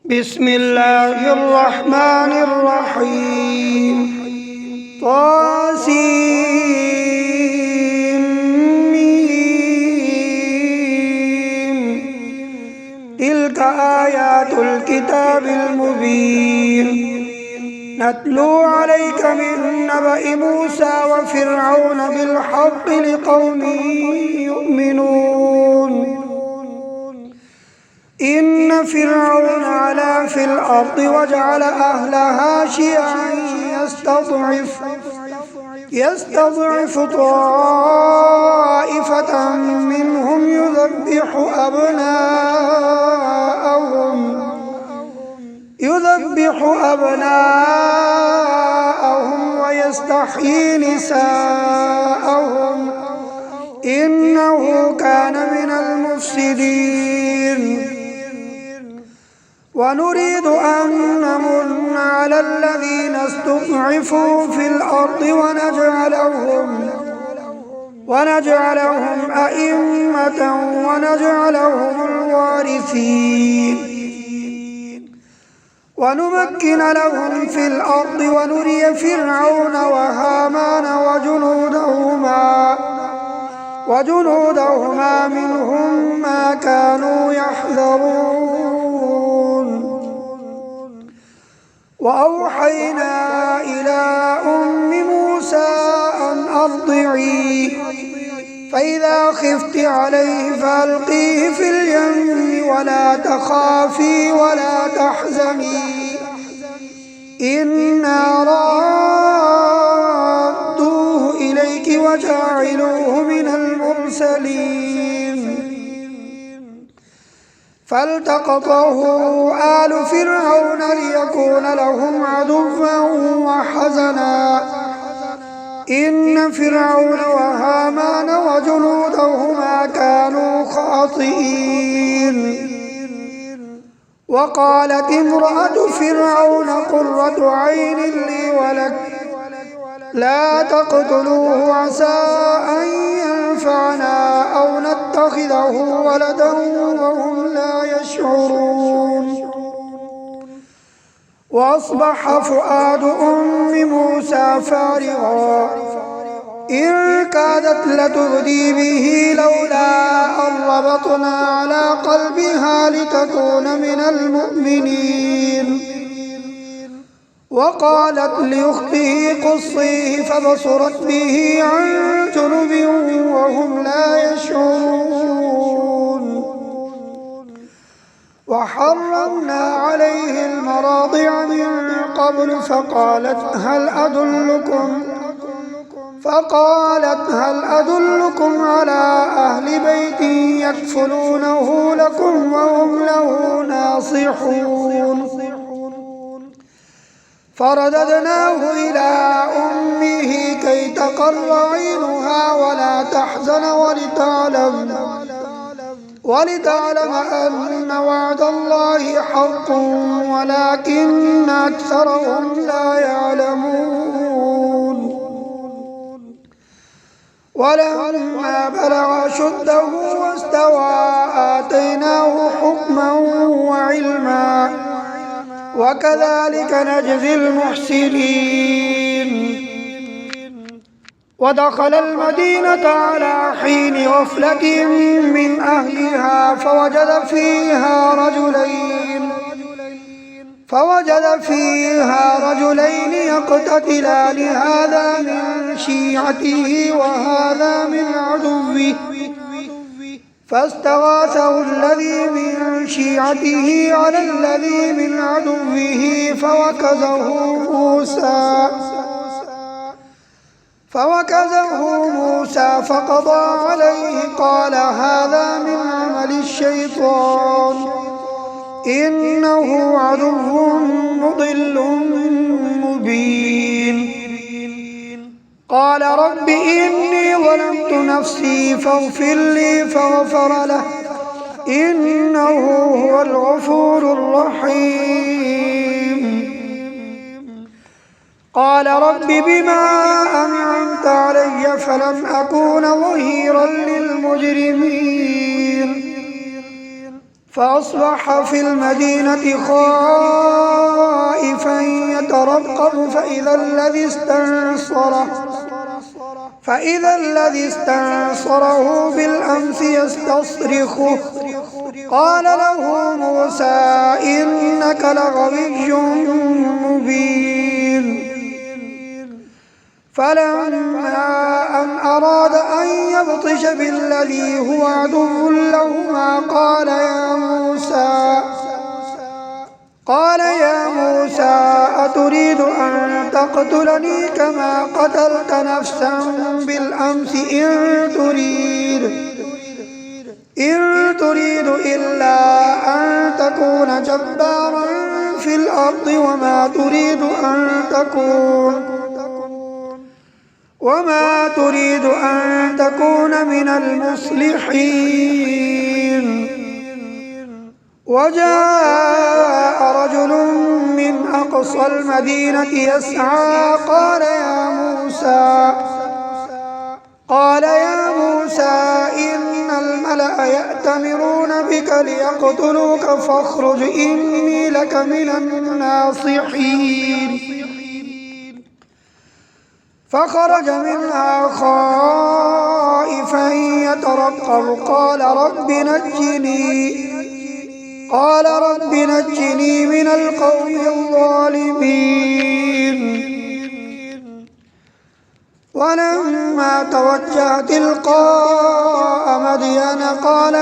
بسم الله الرحمن الرحيم. طاسيم. تلك آيات الكتاب المبين نتلو عليك من نبأ موسى وفرعون بالحق لقوم يؤمنون. إن فرعون علا في الأرض وجعل أهلها شيعا يستضعف طائفة منهم يذبح أبناءهم ويستحيي نساءهم إنه كان من المفسدين. ونريد أن نمن على الذين استضعفوا في الأرض ونجعلهم أئمة ونجعلهم الوارثين ونمكن لهم في الأرض ونري فرعون وهامان وجنودهما منهم ما كانوا يحذرون. وأوحينا إلى أم موسى أن أرضعيه فإذا خفت عليه فألقيه في اليم ولا تخافي ولا تحزني إنا رادوه إليك وجاعلوه من المرسلين. فالتقطه آل فرعون ليكون لهم عدوا وحزنا إن فرعون وهامان وجنودهما كانوا خاطئين. وقالت امرأة فرعون قرة عين لي ولك لا تقتلوه عسى أن ينفعنا أو نتخذه ولدا وهم لا يشعرون. وأصبح فؤاد أم موسى فارغا إن كادت لتبدي به لولا أن ربطنا على قلبها لتكون من المؤمنين. وقالت لأخته قصيه فبصرت به عن جنب وهم لا يشعرون. وحرمنا عليه المراضع من قبل فقالت هل أدلكم على أهل بيت يكفلونه لكم وهم له ناصحون. فرددناه إلى أمه كي تقر عينها ولا تحزن ولتعلم أن وعد الله حق ولكن أكثرهم لا يعلمون. ولما بلغ أشده واستوى آتيناه حكما وعلما وكذلك نجزي المحسنين. ودخل المدينة على حين غفلة من أهلها فوجد فيها رجلين يقتتلان هذا من شيعته وهذا من عدوه فاستغاثه الذي من شيعته على الذي من عدوه فوكزه موسى فقضى عليه قال هذا من عمل الشيطان إنه عدو مضل مبين. قال رب إني ظلمت نفسي فاغفر لي فغفر له إنه هو الغفور الرحيم. قال رب بما أنعمت علي فلن أكون ظهيرا للمجرمين فأصبح في المدينة خائفا يترقب فإذا الذي استنصره بالأمس يستصرخه قال له موسى إنك لغوي مبين. فلما أن أراد أن يبطش بالذي هو عدو لهما قال يا موسى أتريد أن تقتلني كما قتلت نفسا بالأمس إن تريد إلا أن تكون جبارا في الأرض وما تريد أن تكون من المصلحين. وجاء رجل من أقصى المدينة يسعى قال يا موسى إن الملأ يأتمرون بك ليقتلوك فاخرج إني لك من الناصحين. فخرج منها خائفا يترقب قال رب نجني من القوم الظالمين. ولما توجه تلقاء مدين قال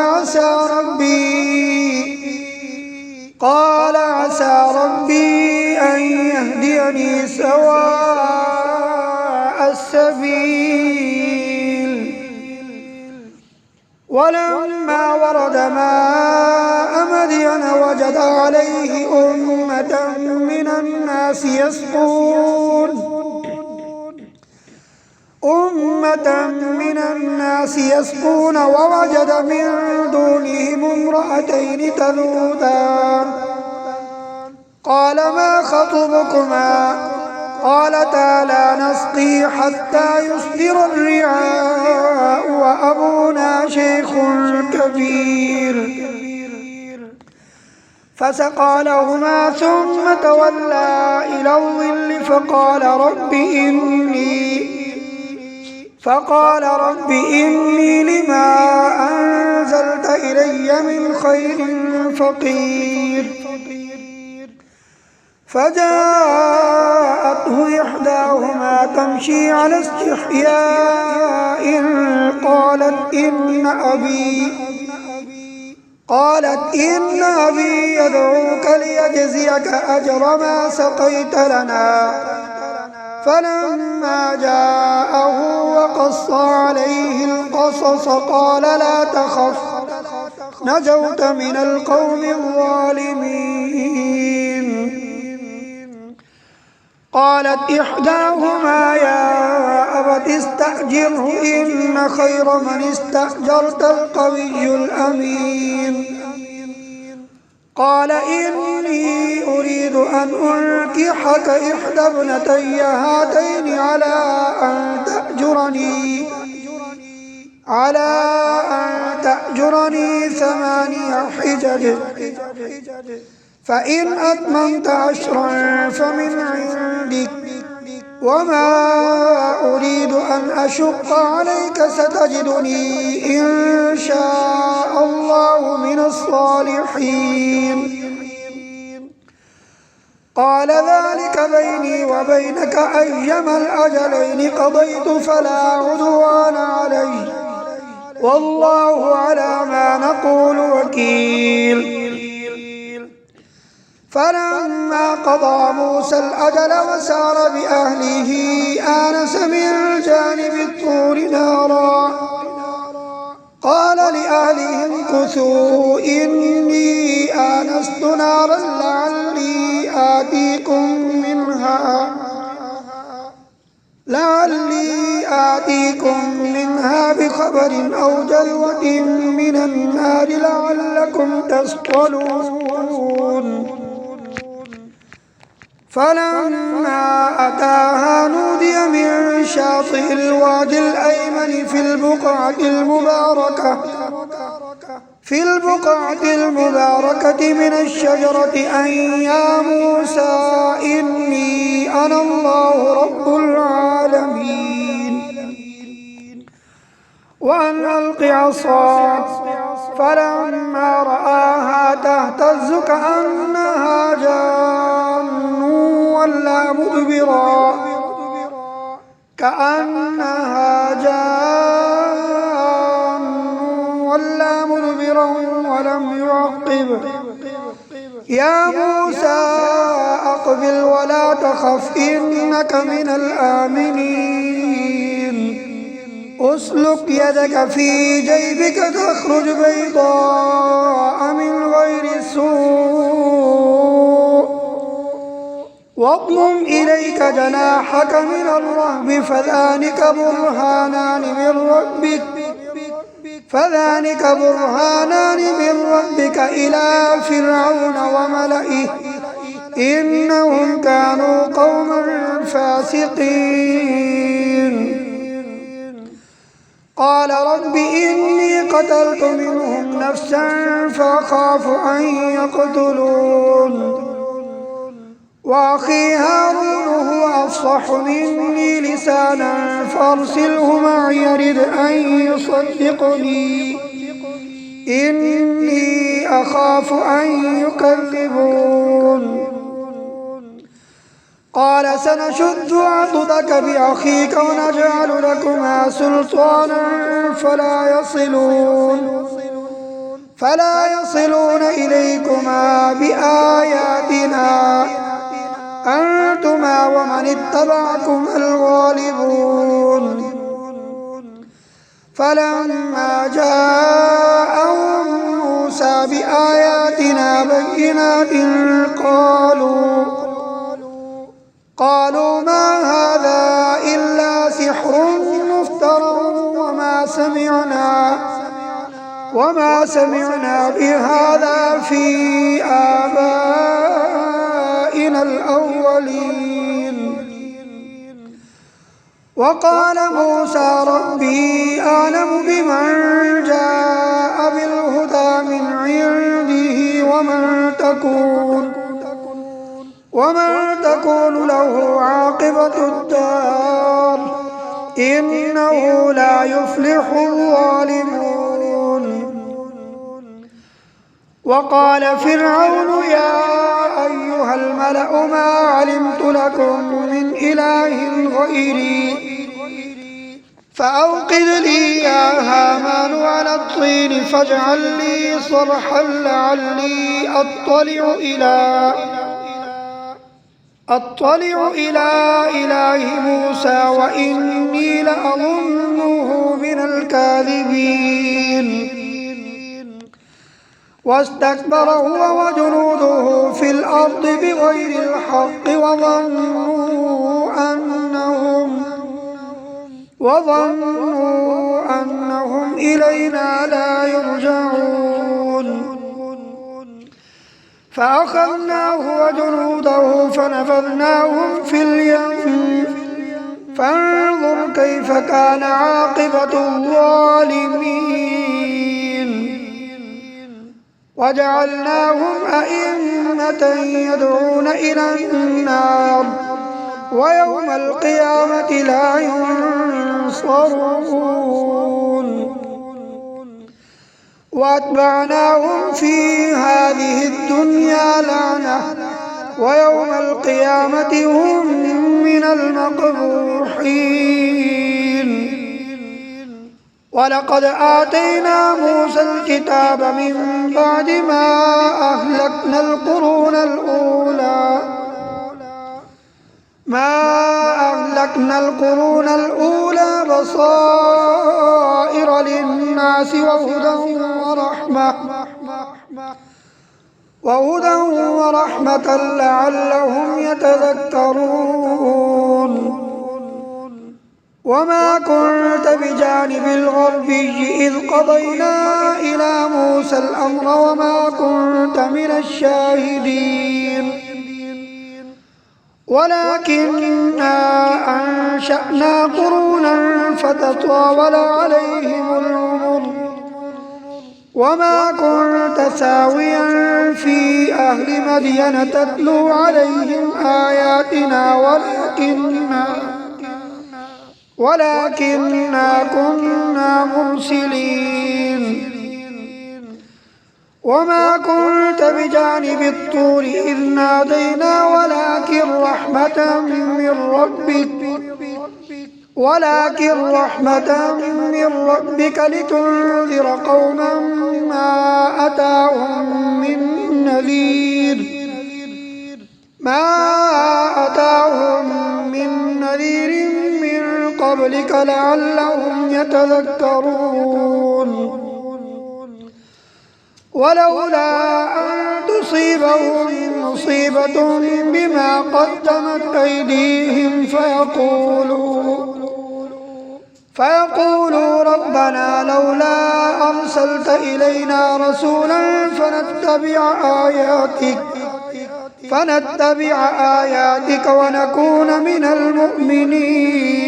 عسى ربي أن يهديني سواء السبيل. ولما ورد ماء مدين وجد عليه أمة من الناس يسقون ووجد من دونهم امرأتين تذودان قال ما خطبكما قالتا لا نسقي حتى يصدر الرعاء وأبونا شيخ كبير. فسقى لهما ثم تولى إلى الظل فقال رب إني لما أنزلت إلي من خير فقير. فجاءته إحداهما تمشي على استحياء قالت إن أبي يدعوك ليجزيك أجر ما سقيت لنا. فلما جاءه وقص عليه القصص قال لا تخف نجوت من القوم الظالمين. قالت إحداهما يا أبت استأجره إن خير من استأجرت القوي الأمين. قال إني أريد أن أنكحك إحدى ابنتي هاتين على أن تأجرني 8 حجج فإن أتممت 10 فمن عندك وما أريد أن أشق عليك ستجدني إن شاء الله من الصالحين. قال ذلك بيني وبينك أيما الأجلين قضيت فلا عدوان علي والله على ما نقول وكيل. فلما قضى موسى الأجل وسار بأهله آنس من جانب الطور نارا قال لأهلهم كثوا إني آنست نارا لعلي آتيكم منها بخبر أو جذوة من النار لعلكم تصطلون. فلما أتاها نودي من شاطئ الوادي الأيمن في البقعة المباركة في البقعة المباركة من الشجرة أن يا موسى إني أنا الله رب العالمين وأن ألق عصاك فلما رآها تهتز كأنها جان ولا مدبرا ولم يعقب. يا موسى أقبل ولا تخف إنك من الآمنين. أسلك يدك في جيبك تخرج بيضاء من غير سوء واضمم إليك جناحك من الرهب فذلك برهانان من ربك إلى فرعون وملئه إنهم كانوا قوما فاسقين. قال رب إني قتلت منهم نفسا فأخاف أن يقتلون وأخي هارون هو أفصح مني لسانا فأرسله معي يرد أن يصدقني إني أخاف أن يكذبون. قال سنشد عضدك بأخيك ونجعل لكما سلطانا فلا يصلون إليكما بآياتنا أنتما ومن اتبعكم الغالبون. فلما جاءهم موسى بآياتنا بينات قالوا ما هذا إلا سحر مفترى وما سمعنا بهذا في آبائنا الأولين. وقال موسى ربي أعلم بمن جاء بالهدى من عنده ومن تكون له عاقبة الدار إنه لا يفلح الظالمون. وقال فرعون يا أيها الملأ ما علمت لكم من إله غيري فأوقد لي يا هامان على الطين فاجعل لي صرحا لعلي أطلع إلى إله موسى وإني لأظنه من الكاذبين. واستكبر هو وجنوده في الأرض بغير الحق وظنوا أنهم إلينا لا يرجعون. فأخذناه وجنوده فنبذناهم في اليم فانظر كيف كان عاقبة الظالمين. وجعلناهم أئمة يدعون إلى النار ويوم القيامة لا ينصرون. وأتبعناهم في هذه الدنيا لعنة ويوم القيامة هم من المقبوحين. ولقد آتينا موسى الكتاب من بعد ما أهلكنا القرون الأولى بصائر للناس وهدى ورحمة لعلهم يتذكرون. وما كنت بجانب الغربي إذ قضينا إلى موسى الأمر وما كنت من الشاهدين ولكننا أنشأنا قرونا فتطاول عليهم العمر وما كنت ساويا في أهل مدين تتلو عليهم آياتنا ولكننا كنا مرسلين وما كنت بجانب الطور إذ نادينا ولكن رحمة من ربك لتنذر قوما ما أتاهم من نذير من قبلك لعلهم يتذكرون ولولا أن تصيبهم مصيبة بما قدمت أيديهم فيقولوا ربنا لولا أرسلت إلينا رسولا فنتبع آياتك ونكون من المؤمنين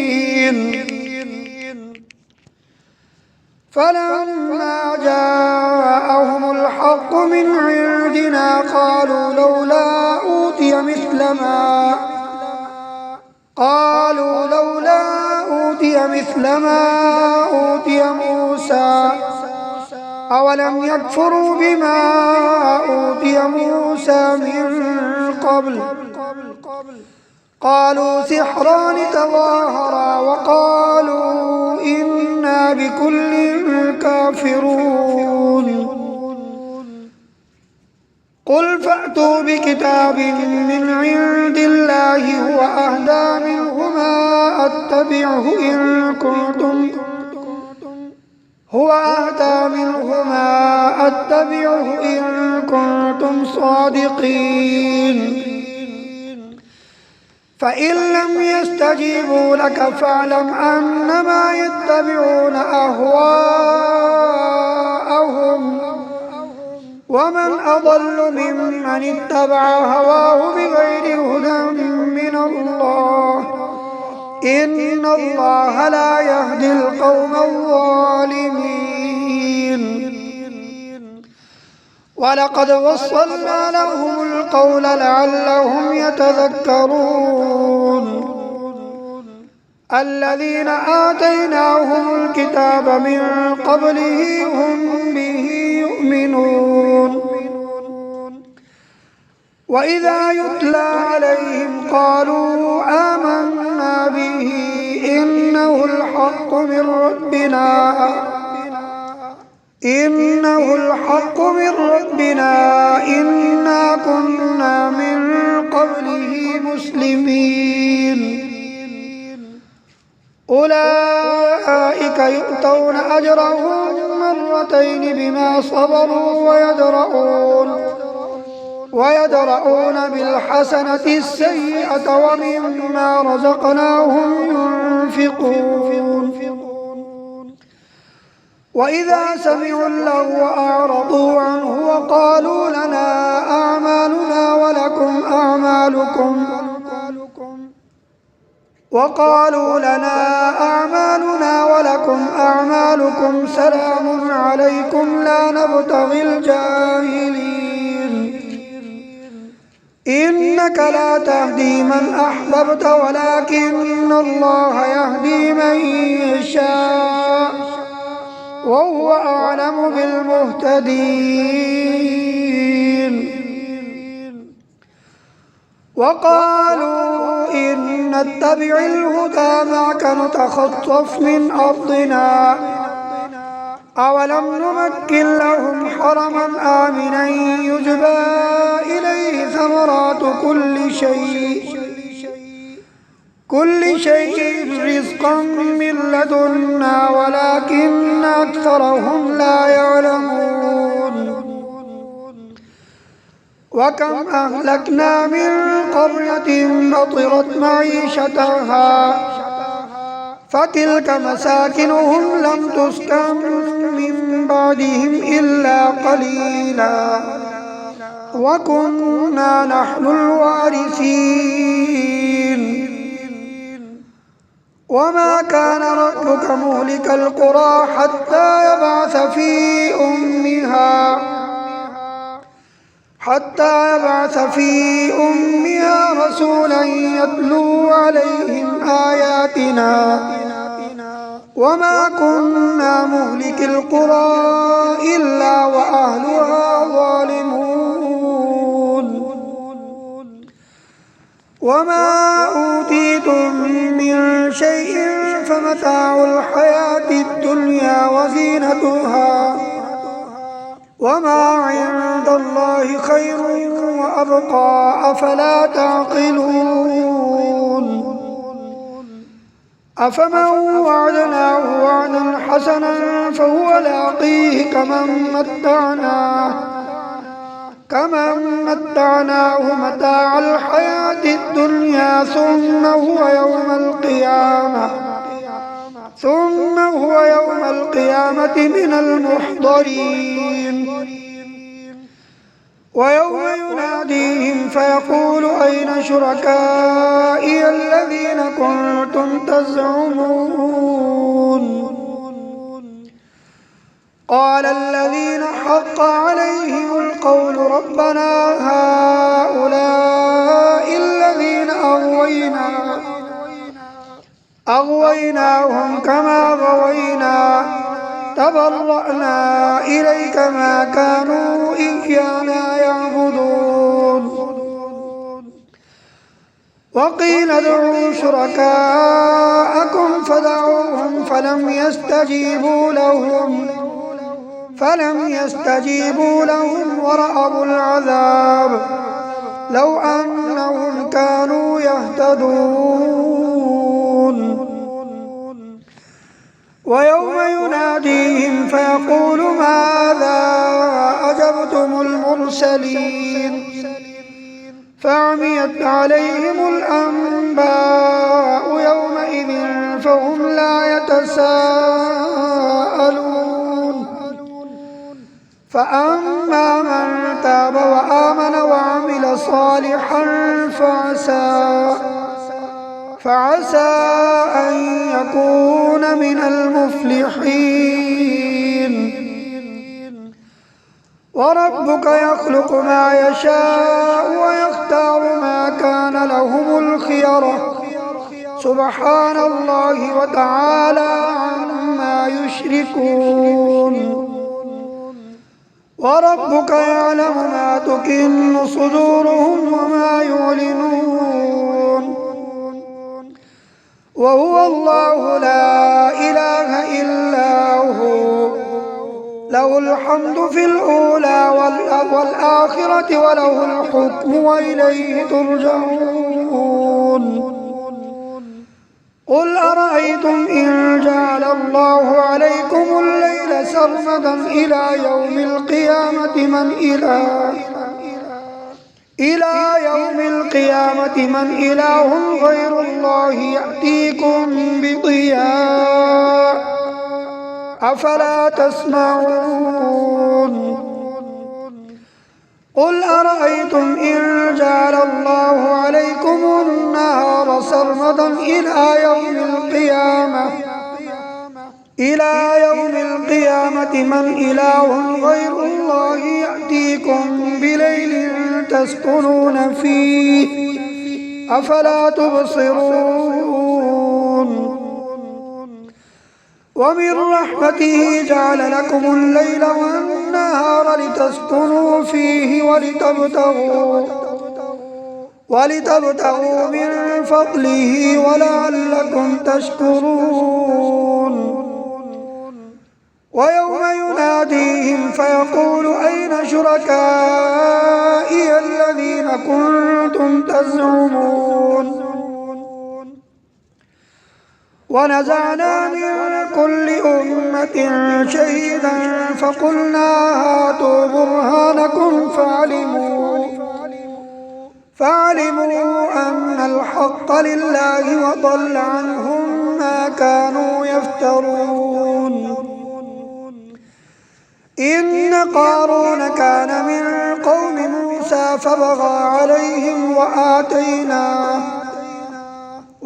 فلما جاءهم الحق من عندنا قالوا لولا أوتي مثل ما أوتي موسى أولم يكفروا بما أوتي موسى من قبل قالوا سحران تظاهرا وقالوا إنا بكل كافرون قل فأتوا بكتاب من عند الله هو أهدى منهما أتبعه إن كنتم صادقين فإن لم يستجيبوا لك فاعلم أنما يتبعون أهواءهم ومن أضل ممن اتبع هواه بغير هدى من الله إن الله لا يهدي القوم الظالمين ولقد وصلنا لهم القول لعلهم يتذكرون الذين آتيناهم الكتاب من قبله هم به يؤمنون وإذا يتلى عليهم قالوا آمنا به إنه الحق من ربنا إنا كنا من قبله مسلمين أولئك يؤتون أجرهم مرتين بما صبروا ويدرؤون بالحسنة السيئة ومما رزقناهم ينفقون وإذا سمعوا اللغو أعرضوا عنه وقالوا لنا أعمالنا ولكم أعمالكم سلام عليكم لا نبتغي الجاهلين إنك لا تهدي من أحببت ولكن الله يهدي من يشاء وهو أعلم بالمهتدين وقالوا إن نتبع الهدى معك نتخطف من أرضنا أولم نمكن لهم حرما آمنا يجبى إليه ثمرات كل شيء رزقا من لدنا ولكن أكثرهم لا يعلمون وكم أهلكنا من قرية بطرت معيشتها فتلك مساكنهم لم تسكن من بعدهم إلا قليلا وكنا نحن الوارثين وما كان ربك مهلك القرى حتى يبعث في أمها رسولا يتلو عليهم آياتنا وما كنا مهلك القرى إلا وأهلها ظالمون وما أوتيتم من شيء فمتاع الحياة الدنيا وزينتها وما عند الله خير وأبقى أفلا تعقلون أفمن وعدناه وعدا حسنا فهو لاقيه كمن متعناه متاع الحياة الدنيا ثم هو يوم القيامة من المحضرين ويوم يناديهم فيقول أين شركائي الذين كنتم تزعمون قال الذين حق عليهم القول ربنا هؤلاء الذين أغويناهم كما غوينا تبرأنا إليك ما كانوا إيانا يعبدون وقيل ادعوا شركاءكم فدعوهم فلم يستجيبوا لهم ورأوا العذاب لو أنهم كانوا يهتدون ويوم يناديهم فيقول ماذا أجبتم المرسلين فعميت عليهم الأنباء يومئذ فهم لا يتساءلون فأما من تاب وآمن وعمل صالحا فعسى أن يكون من المفلحين وربك يخلق ما يشاء ويختار ما كان لهم الخيرة سبحان الله وتعالى عما يشركون وربك يعلم ما تكن صدورهم وما يعلنون وهو الله لا إله إلا هو له الحمد في الأولى والآخرة وله الحكم وإليه ترجعون قل أرأيتم إن جعل الله عليكم الليل سرمدا إلى يوم القيامة من إله غير الله يأتيكم بضياء أفلا تسمعون قل أرأيتم إن جعل الله عليكم النهار سرمدا إلى يوم القيامة من إله غير الله يأتيكم بليل تسكنون فيه أفلا تبصرون ومن رحمته جعل لكم الليل والنهار لتسكنوا فيه ولتبتغوا من فضله ولعلكم تشكرون ويوم يناديهم فيقول أين شركائي الذين كنتم تزعمون ونزعنا من كل أمة شهيدا فقلنا هاتوا برهانكم فعلموا أن الحق لله وضل عنهم ما كانوا يفترون إن قارون كان من قوم موسى فبغى عليهم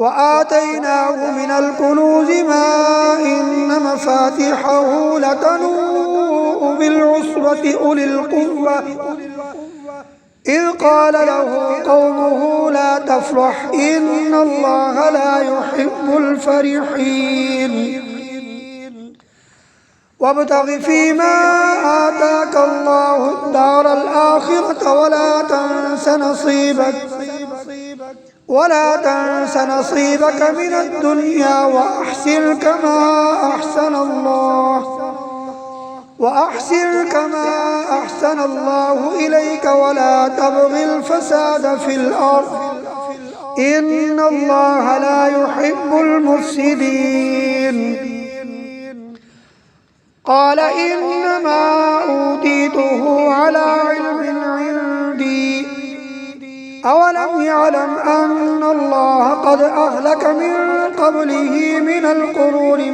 وآتيناه من الكنوز ما إن مفاتحه لتنوء بالعصبة أولي القوة إذ قال له قومه لا تفرح إن الله لا يحب الفرحين وابتغ فيما آتاك الله الدار الآخرة ولا تنس نصيبك من الدنيا وأحسن كما أحسن الله إليك ولا تبغ الفساد في الأرض إن الله لا يحب المفسدين قال إنما أوتيته على علم عندي أولم يعلم أن الله قد أهلك من قبله من القرون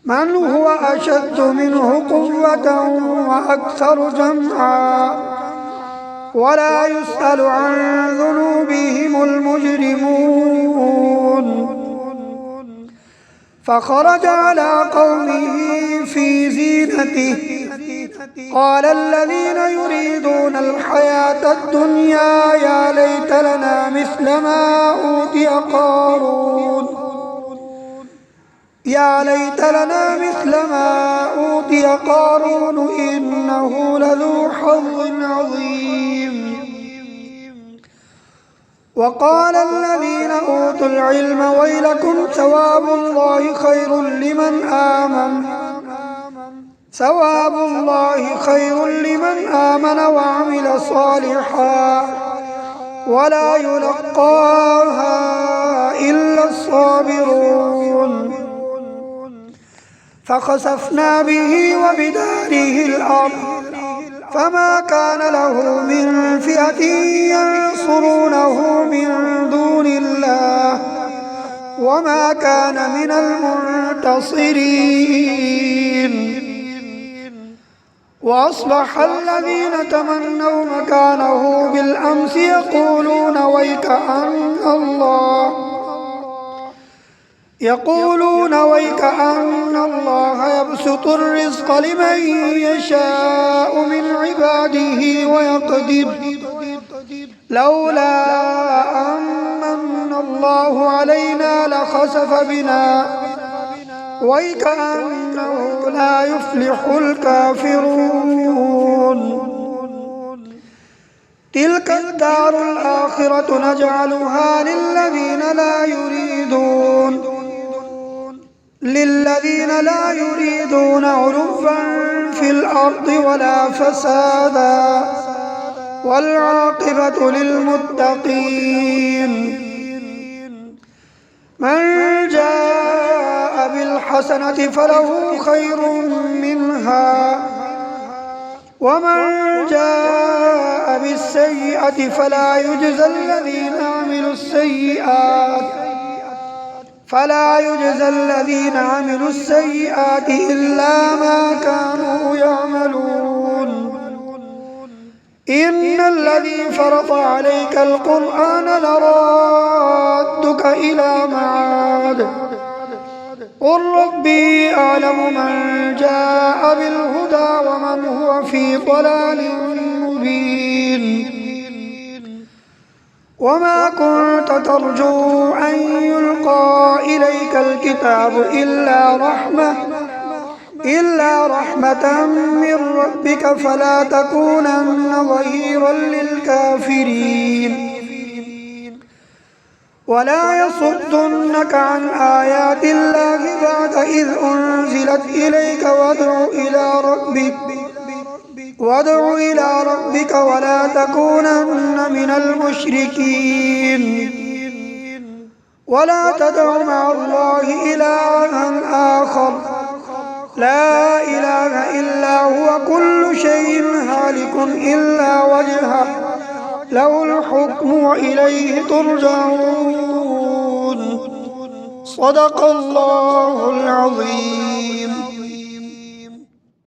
من هو أشد منه قوة وأكثر جمعا ولا يسأل عن ذنوبهم المجرمون فخرج على قومه في زينته قال الذين يريدون الحياة الدنيا يا ليت لنا مثل ما أوتي قارون إنه لذو حظ عظيم وقال الذين أوتوا العلم ويلكم ثواب الله خير لمن آمن وعمل صالحا ولا يلقاها إلا الصابرون فخسفنا به وبداره الأرض فما كان له من فئة ينصرونه من دون الله وما كان من المنتصرين وأصبح الذين تمنوا مكانه بالأمس يقولون ويك أن الله يبسط الرزق لمن يشاء من عباده ويقدر لولا أمن الله علينا لخسف بنا ويكأنه لا يفلح الكافرون تلك الدار الآخرة نجعلها للذين لا يريدون علوا في الأرض ولا فسادا والعاقبة للمتقين من جاء بالحسنة فله خير منها ومن جاء بالسيئة فلا يجزى الذين عملوا السيئات إلا ما كانوا يعملون إن الذي فرض عليك القرآن لرادك إلى معاد قل ربي أعلم من جاء بالهدى ومن هو في ضلال مبين وما كنت ترجو أن يلقى إليك الكتاب إلا رحمة من ربك فلا تكونن ظهيرا للكافرين ولا يصدنك عن آيات الله بعد إذ أنزلت إليك وادع إلى ربك ولا تكونن من المشركين ولا تدع مع الله إلها آخر لا إله إلا هو كل شيء هالك إلا وجهه له الحكم وإليه ترجعون صدق الله العظيم.